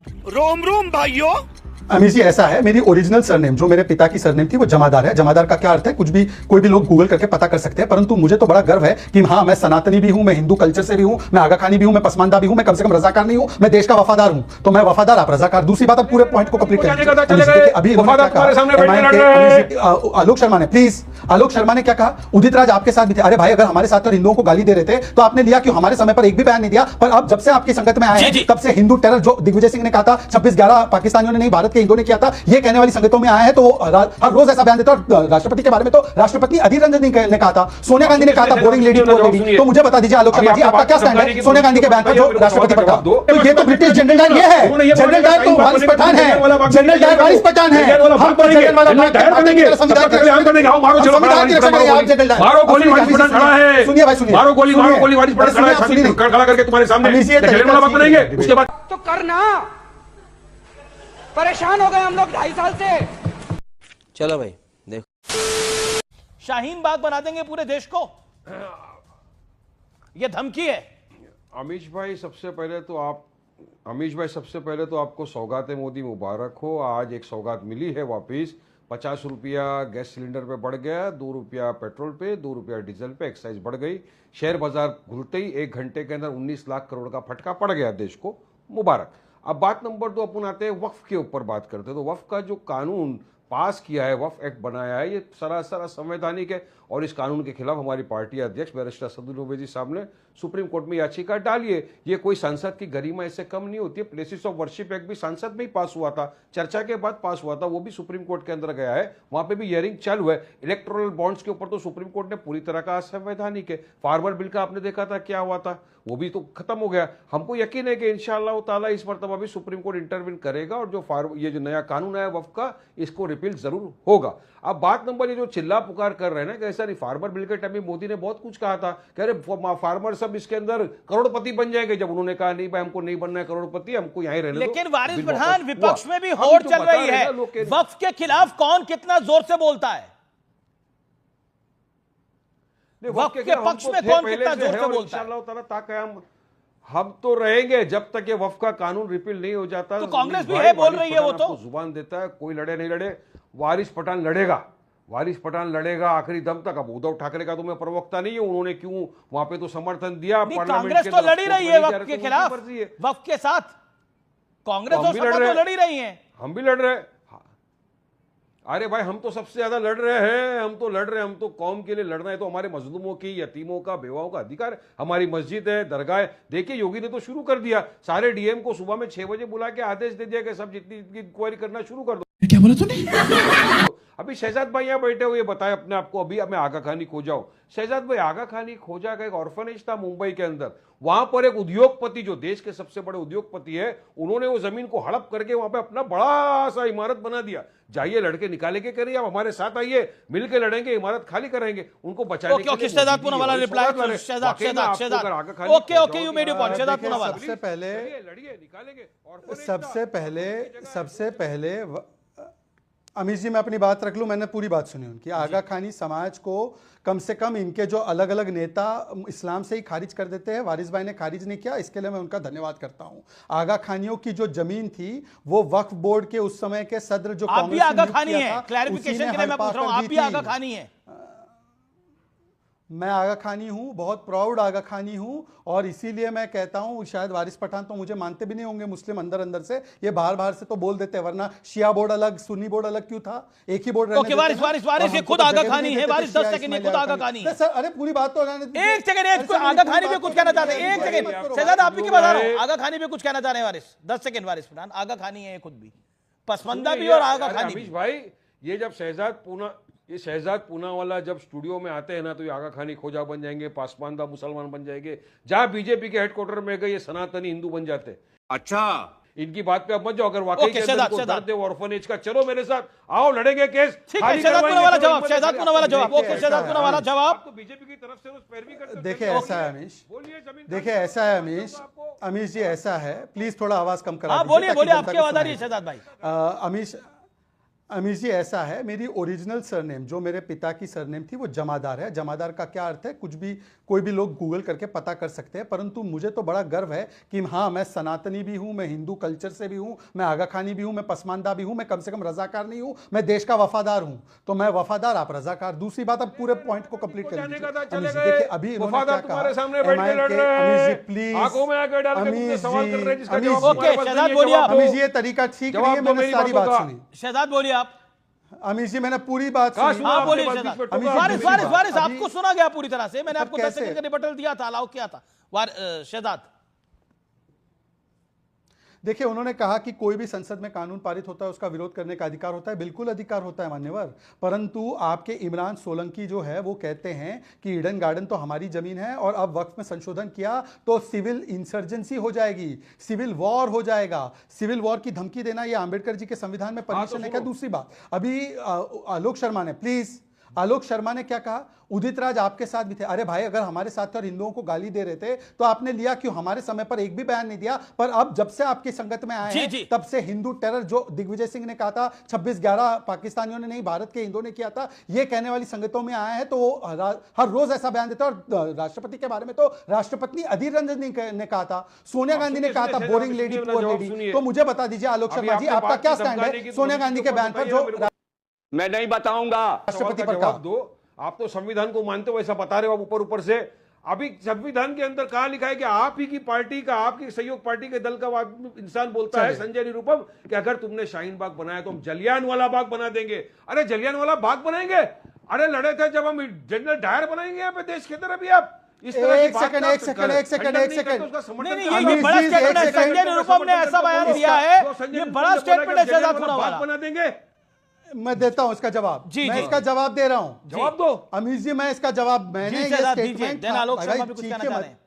रोम रोम भाइयों। अमीर जी ऐसा है, मेरी ओरिजिनल सरनेम जो मेरे पिता की सरनेम थी वो जमादार है। जमादार का क्या अर्थ है कुछ भी कोई भी लोग गूगल करके पता कर सकते हैं, परंतु मुझे तो बड़ा गर्व है कि हाँ मैं सनातनी भी हूं, मैं हिंदू कल्चर से भी हूं, मैं आगा खानी भी हूं, मैं पसमानदा भी हूं, मैं कम से कम रजाकार नहीं हूं, मैं देश का वफादार हूं। तो मैं वफादार, आप रजाकार। दूसरी बात, अब पूरे पॉइंट को कंप्लीट करें। अभी आलोक शर्मा ने आलोक शर्मा ने क्या कहा, उदित राज आपके साथ भी थे। अरे भाई अगर हमारे साथ हिंदुओं को गाली दे रहे थे तो आपने लिया क्यों? हमारे समय पर एक भी बयान नहीं दिया। पर अब जब से आपकी संगत में आए हैं तब से हिंदू टेरर जो दिग्विजय सिंह ने कहा था 26/11 पाकिस्तानियों ने नहीं भारत के हिंदुओं ने किया था, ये कहने वाली संगतों में आया है तो हर रोज ऐसा बयान देता है। राष्ट्रपति के बारे में तो राष्ट्रपति अधीर रंजन ने कहा था, सोनिया गांधी ने कहा था बोरिंग लेडी पुअर लेडी। तो मुझे बता दीजिए आलोक शर्मा जी आपका क्या स्टैंड है सोनिया गांधी के बयान पर जो राष्ट्रपति पर था? तो ये तो ब्रिटिश जनरल डायर ये है, जनरल डायर तो वारिस पठान है, जनरल डायर वारिस पठान है। हम तो जनरल वाला संविधान की रक्षा करेंगे, आप जनरल मारो गोली वारिस पठान खड़ा है। सुनिए भाई, सुनिए, मारो गोली वारिस पठान खड़ा है, खड़ा करके तुम्हारे सामने जनरल वाला बात बनाएंगे। उसके बाद तो करना, परेशान हो गए हम लोग 2.5 साल से। चलो भाई देखो, शाहीन बाग बना देंगे पूरे देश को, यह धमकी है। अमीश भाई सबसे पहले तो आपको सौगात मोदी मुबारक हो। आज एक सौगात मिली है वापिस। 50 रुपया गैस सिलेंडर पे बढ़ गया, 2 रुपया पेट्रोल पे, 2 रुपया डीजल पे, एक्साइज बढ़ गई। शेयर बाजार घुलते ही 1 घंटे के अंदर 19 लाख करोड़ का फटका पड़ गया देश को, मुबारक। अब बात नंबर 2 अपन आते हैं वक्फ के ऊपर बात करते हैं। तो वक्फ का जो कानून पास किया है, वक्फ एक्ट बनाया है, ये सरासर असंवैधानिक है और इस कानून के खिलाफ हमारी पार्टी अध्यक्ष बैरिस्टर असदुद्दीन ओवैसी साहब ने सुप्रीम कोर्ट में याचिका डाली है। ये कोई सांसद की गरिमा इससे कम नहीं होती है। प्लेसेस ऑफ वर्शिप एक्ट भी सांसद में ही पास हुआ था, चर्चा के बाद पास हुआ था, वो भी सुप्रीम कोर्ट के अंदर गया है, वहां पे भी हियरिंग चालू है। इलेक्टोरल बॉन्ड्स के ऊपर तो सुप्रीम कोर्ट ने पूरी तरह का असंवैधानिक है। फार्मर बिल का आपने देखा था क्या हुआ था, वो भी तो खत्म हो गया। हमको यकीन है कि इंशाअल्लाह ताला इस मरतबा भी सुप्रीम कोर्ट इंटरवीन करेगा और ये जो नया कानून आया वक्फ का, इसको रिपील जरूर होगा। अब बात नंबर ये जो चिल्ला पुकार कर रहे हैं ना कि ऐसा नहीं, फार्मर बिल के टाइम में मोदी ने बहुत कुछ कहा था, कह रहे फार्मर सब इसके अंदर करोड़पति बन जाएंगे। जब उन्होंने कहा नहीं भाई हमको नहीं बनना है करोड़पति, हमको यहीं रहने दो। लेकिन वारिस पठान विपक्ष में भी होड़ चल रही है, वक्फ के खिलाफ कौन कितना जोर से बोलता है, वक्फ के पक्ष में कौन कितना जोर से बोलता है। हम तो रहेंगे जब तक ये वक्फ का कानून रिपील नहीं हो जाता। तो कांग्रेस भी है बोल रही है, वो तो जुबान देता है, कोई लड़े नहीं लड़े, वारिस पठान लड़ेगा, वारिस पठान लड़ेगा आखिरी दम तक। अब उद्धव ठाकरे का तो मैं प्रवक्ता नहीं हूं, उन्होंने क्यों वहां पे तो समर्थन दिया। कांग्रेस तो लड़ी रही है वक्फ के खिलाफ, वक्फ के साथ कांग्रेस तो लड़ी रही है, हम भी लड़ रहे हैं। अरे भाई हम तो सबसे ज्यादा लड़ रहे हैं, हम तो कौम के लिए लड़ना है तो हमारे मजलूमों की, यतीमों का, बेवाओं का अधिकार है। हमारी मस्जिद है, दरगाह है। देखिए योगी ने तो शुरू कर दिया, सारे डीएम को सुबह में 6 बजे बुला के आदेश दे दिया कि सब जितनी इंक्वायरी करना शुरू कर दो। क्या बोला तूने? अभी शहजाद भाई यहाँ बैठे हुए बताए अपने आप को, अभी मैं आगा खानी खोजा हूं। शहजाद भाई आगा खानी खोजा का एक ऑर्फनेज था मुंबई के अंदर, वहां पर एक उद्योगपति जो देश के सबसे बड़े उद्योगपति है, उन्होंने वो जमीन को हड़प करके वहां पे अपना बड़ा सा इमारत बना दिया। जाइए लड़के निकाले के करिए, आप हमारे साथ आइए, मिलकर लड़ेंगे, इमारत खाली कराएंगे, उनको बचाने के लिए। Shahzad Poonawalla reply, okay you made your point. Shahzad Poonawalla सबसे पहले लड़िए, निकालेंगे। सबसे पहले अमीर जी मैं अपनी बात रख लूं, मैंने पूरी बात सुनी उनकी। आगा खानी समाज को कम से कम इनके जो अलग अलग नेता इस्लाम से ही खारिज कर देते हैं, वारिस भाई ने खारिज नहीं किया, इसके लिए मैं उनका धन्यवाद करता हूं। आगा खानियों की जो जमीन थी वो वक्फ बोर्ड के उस समय के सदर जो आप भी आगा खानी है, क्लैरिफिकेशन के लिए मैं पूछ रहा हूं, आप भी आगा खानी है? मैं आगा खानी हूं, बहुत प्राउड आगा खानी हूं, और इसीलिए मैं कहता हूं शायद वारिस पठान तो मुझे मानते भी नहीं होंगे मुस्लिम अंदर अंदर से, ये बाहर से तो बोल देते हैं, वरना शिया बोर्ड अलग सुन्नी बोर्ड अलग क्यों था, एक ही बोर्ड रहने देते हैं। वारिस ये खुद आगा खानी है, वारिस 10 सेकंड खुद आगा खानी है। सर अरे पूरी बात तो एक सेकंड, आगा खानी पे कुछ कहना चाहते हैं, एक सेकंड शहजाद आप भी क्या बता रहा हूं, आगा खानी पे कुछ कहना चाह रहे हैं वारिस, 10 सेकंड। वारिस पठान आगा खानी है खुद भी, पसमंदा भी और आगा खानी भी। भाई ये जब शहजाद पूनावाला जब स्टूडियो में आते हैं ना, तो ये आगा खानी खोजा बन जाएंगे, पासमानदा मुसलमान बन जाएंगे। जहां बीजेपी के हेडक्वार्टर में गए ये सनातनी हिंदू बन जाते। अच्छा इनकी बात पे अब मत जाओ, अगर वाकई के अंदर को दर्द है ऑर्फनेज का, चलो मेरे साथ आओ, लड़ेंगे केस। शहजाद पूनावाला जवाब, शहजाद पूनावाला जवाब, ओके शहजाद पूनावाला जवाब। तो बीजेपी की तरफ से रोज पैरवी करते। देखिए ऐसा है अमीश, देखिए ऐसा है अमीश जी, ऐसा है, प्लीज थोड़ा आवाज कम करा। बोलिए बोलिए, आपकी आवाज आ रही है शहजाद भाई। अमीश जी ऐसा है, मेरी ओरिजिनल सरनेम जो मेरे पिता की सरनेम थी वो जमादार है। जमादार का क्या अर्थ है, कुछ भी कोई भी लोग गूगल करके पता कर सकते हैं। परंतु मुझे तो बड़ा गर्व है कि हाँ, मैं सनातनी भी हूं, मैं हिंदू कल्चर से भी हूं, मैं आगा खानी भी हूं, मैं पसमानदा भी हूं, मैं कम से कम रजाकार नहीं हूं, मैं देश का वफादार हूं। तो मैं वफादार, आप रजाकार। दूसरी बात, अब पूरे पॉइंट को कंप्लीट कर लीजिए। अमीश जी देखिए, अभी इन्होंने क्या कहा, अमीश जी प्लीज, अमीश जी ये तरीका ठीक नहीं है, मैंने सारी बात सुनी। शहजाद बोलिए आप। अमीश जी मैंने पूरी बात सुनी। हाँ बोलिए शहजाद। अमीश जी, वारिस दूसरी वारिस बात, वारिस अभी- आपको सुना गया पूरी तरह से, मैंने तब आपको 10 कैसे? सेकंड का रिबटल दिया था, अलाउ किया था। शहजाद देखिए, उन्होंने कहा कि कोई भी संसद में कानून पारित होता है उसका विरोध करने का अधिकार होता है। बिल्कुल अधिकार होता है मान्यवर, परंतु आपके इमरान सोलंकी जो है वो कहते हैं कि ईडन गार्डन तो हमारी जमीन है और अब वक्फ में संशोधन किया तो सिविल इंसर्जेंसी हो जाएगी, सिविल वॉर हो जाएगा। सिविल वॉर की धमकी देना ये अंबेडकर जी के संविधान में परमिशन है क्या? दूसरी बात, अभी आलोक शर्मा ने, प्लीज, आलोक शर्मा ने क्या कहा, उदित राज आपके साथ भी थे। अरे भाई, अगर हमारे साथ थे और हिंदुओं को गाली दे रहे थे तो आपने लिया क्यों? हमारे समय पर एक भी बयान नहीं दिया, पर अब जब से आपकी संगत में आए जी, हैं जी। तब से हिंदू टेरर जो दिग्विजय सिंह ने कहा था 26/11 पाकिस्तानियों ने नहीं भारत के हिंदुओं ने किया था, ये कहने वाली संगतों में आया है तो वो हर रोज ऐसा बयान देता है। और राष्ट्रपति के बारे में तो राष्ट्रपति अधीर रंजन ने कहा था, सोनिया गांधी ने कहा था बोरिंग लेडी पुअर लेडी। तो मुझे बता दीजिए आलोक शर्मा जी, आपका क्या स्टैंड है सोनिया गांधी के बयान पर जो मैं नहीं बताऊंगा। राष्ट्रपति पर जवाब कहा? दो। आप तो संविधान को मानते हो, ऐसा बता रहे हो आप ऊपर ऊपर से। अभी संविधान के अंदर कहा लिखा है कि आप ही की पार्टी का, आपकी सहयोग पार्टी के दल का इंसान बोलता है, संजय निरुपम, कि अगर तुमने शाहीन बाग बनाया तो हम जलियांवाला बाग बना देंगे। अरे जलियांवाला बाग बनाएंगे? अरे लड़े थे जब हम जनरल डायर बनाएंगे यहाँ पे देश के अंदर। अभी आप इस तरह की एक सेकंड नहीं, ये बड़ा स्टेटमेंट है। संजय निरुपम ने ऐसा बयान दिया है, ये बड़ा स्टेटमेंट है शहजाद पूनावाला। बना देंगे। मैं देता हूं इसका जवाब। जी, मैं जी। इसका जवाब दे रहा हूं। जवाब दो अमीश जी, मैं इसका जवाब, मैंने जी, ये शहजाद दीजिए, स्टेटमेंट देन आलोक शर्मा भी कुछ कहना चाह रहे हैं।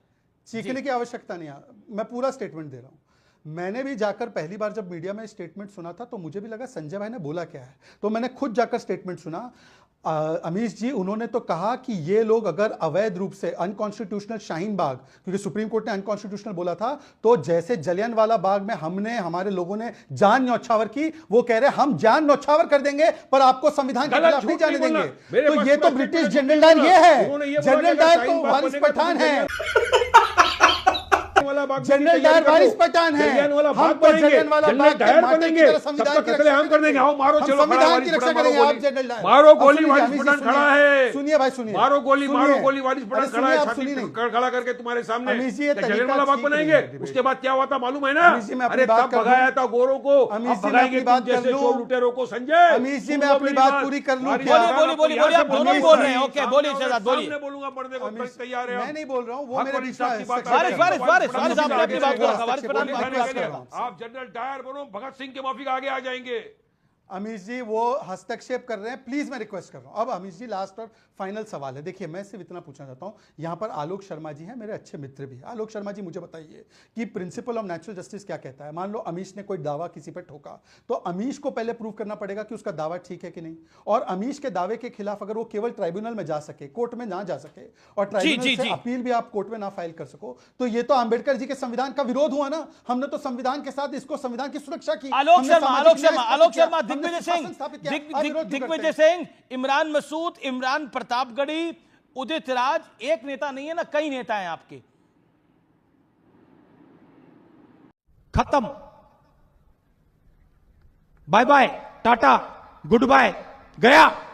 चीखने की आवश्यकता नहीं है, मैं पूरा स्टेटमेंट दे रहा हूं। मैंने भी जाकर पहली बार जब मीडिया में स्टेटमेंट सुना था तो मुझे भी लगा संजय भाई ने बोला क्या है, तो मैंने खुद जाकर स्टेटमेंट सुना। अमीश जी, उन्होंने तो कहा कि ये लोग अगर अवैध रूप से अनकॉन्स्टिट्यूशनल शाहीन बाग, क्योंकि सुप्रीम कोर्ट ने अनकॉन्स्टिट्यूशनल बोला था, तो जैसे जलियांवाला बाग में हमारे लोगों ने जान न्यौछावर की, वो कह रहे हम जान न्यौछावर कर देंगे पर आपको संविधान के खिलाफ नहीं जाने देंगे। तो ये तो ब्रिटिश जनरल डायर ये है, जनरल डायर तो वारिस पठान है, जनरल डायर वारिस पठान है। हम तो जलियांवाला बाग के माटी की तरह संविधान की रक्षा हम कर देंगे। आओ मारो, चलो संविधान की रक्षा करेंगे। आप जनरल डायर मारो गोली, अब वारिस सुनिए, पठान खड़ा है। सुनिए भाई, सुनिए, मारो गोली, मारो सुनिए। गोली, वारिस पठान अरे खड़ा है, सुनिए, आप छाती सुनिए नहीं। खड़ा करके तुम्हारे सामने। अमीश जी, ये तरीका जलियांवाला बाग ठीक बनाएंगे। नहीं है। उसके बाद क्या हुआ था मालूम है ना? अमीश जी, मैं अपनी अरे बात तब कर लूं। भगाया था गोरों को, अमीश अब जी, मैं भगाएंगे अपनी बात तुम जैसे कर लूं। चोर लुटेरों को। संजय, अमीश जी, मैं अपनी बात पूरी कर लूं क्या? बोलिए, आप दोनों ही बोल रहे हैं। ओके, बोलिए शहजाद, बोलिए। सामने बोलूंगा, पढ़ने को तैयार है। मैं नहीं बोल रहा हूं, वो हक मेरे और बीच इंसाफ में की बात है। वारिस आपने अपनी बात को रखा, वारिस पठान गोली बात खाने के लिए कर रहा। आप जनरल डायर बनो, भगत सिंह के माफिक आगे आ जाएंगे। अमीश जी वो हस्तक्षेप कर रहे हैं, प्लीज मैं रिक्वेस्ट कर रहा हूं। अब अमीश जी, लास्ट और फाइनल सवाल है। देखिए, मैं सिर्फ इतना पूछना चाहता हूं, यहां पर आलोक शर्मा जी हैं, मेरे अच्छे मित्र भी। आलोक शर्मा जी, मुझे बताइए कि प्रिंसिपल ऑफ नेचुरल जस्टिस क्या कहता है। मान लो अमीश ने कोई दावा किसी पर ठोका, तो अमीश को पहले प्रूव करना पड़ेगा कि उसका दावा ठीक है कि नहीं। और अमीश के दावे के खिलाफ अगर वो केवल ट्राइब्यूनल में जा सके, कोर्ट में ना जा सके, और ट्राइब्यूनल से अपील भी आप कोर्ट में ना फाइल कर सको, तो ये तो अंबेडकर जी के संविधान का विरोध हुआ ना। हमने तो संविधान के साथ इसको, संविधान की सुरक्षा की। आलोक हमने शर्मा, सामाजिक आलोक न्याय शर्मा, स्थापित आलोक किया, शर्मा, हमने दिग्विजय सुशासन सिंह, स्थापित किया। आप विरोध क्यों दिग्विजय करते हैं? सिंह, इमरान मसूद, इमरान प्रतापगढ़ी, उदित राज एक नेता नहीं है ना, कई नेता हैं आपके। खत्म, bye bye, tata, goodbye, गया।